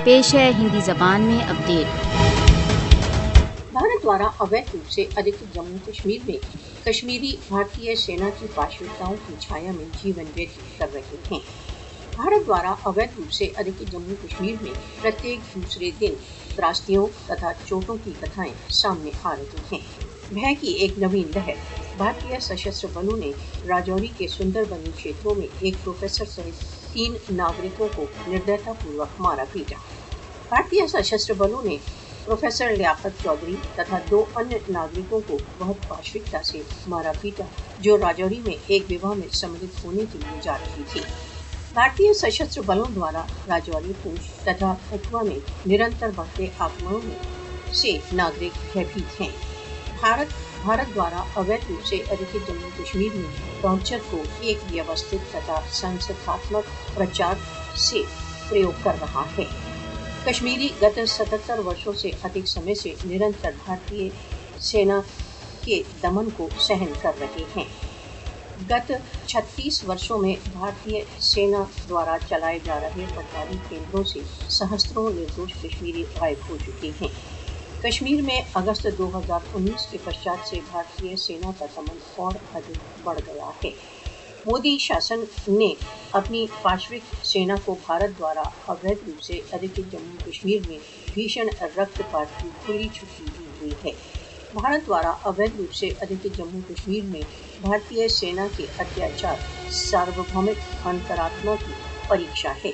पेश है हिंदी जबान में अपडेट। भारत द्वारा अवैध रूप से अधिकृत जम्मू कश्मीर में कश्मीरी भारतीय सेना की पार्श्विकताओं की छाया में जीवन व्यतीत कर रहे हैं। भारत द्वारा अवैध रूप से अधिकृत जम्मू कश्मीर में प्रत्येक दूसरे दिन त्रासदियों तथा चोटों की कथाएं सामने आ रही हैं। भय की एक नवीन लहर। भारतीय सशस्त्र बलों ने राजौरी के सुंदरबनी क्षेत्रों में एक प्रोफेसर सहित 3 नागरिकों को निर्दयतापूर्वक मारा पीटा। भारतीय सशस्त्र बलों ने प्रोफेसर लियाकत चौधरी तथा 2 अन्य नागरिकों को बहुत पाशविकता से मारा पीटा, जो राजौरी में एक विवाह में सम्मिलित होने के लिए जा रही थी। भारतीय सशस्त्र बलों द्वारा राजौरी, पूंछ तथा कठुआ में निरंतर बढ़ते आक्रमणों से नागरिक भयभीत हैं। भारत द्वारा अवैध रूप से अधिकृत जम्मू कश्मीर में टॉर्चर को एक व्यवस्थित तथा संस्थात्मक प्रचार से प्रयोग कर रहा है। कश्मीरी गत 77 वर्षों से अधिक समय से निरंतर भारतीय सेना के दमन को सहन कर रहे हैं। गत 36 वर्षों में भारतीय सेना द्वारा चलाए जा रहे पटवारी केंद्रों से सहस्त्रों निर्दोष कश्मीरी गायब हो चुके हैं। कश्मीर में अगस्त 2019 के पश्चात से भारतीय सेना का दमन और अधिक बढ़ गया है। मोदी शासन ने अपनी पार्श्विक सेना को भारत द्वारा अवैध रूप से अधिकृत जम्मू कश्मीर में भीषण रक्तपात की खुली छुट्टी दी हुई है। भारत द्वारा अवैध रूप से अधिकृत जम्मू कश्मीर में भारतीय सेना के अत्याचार सार्वभौमिक अंतरात्मा की परीक्षा है।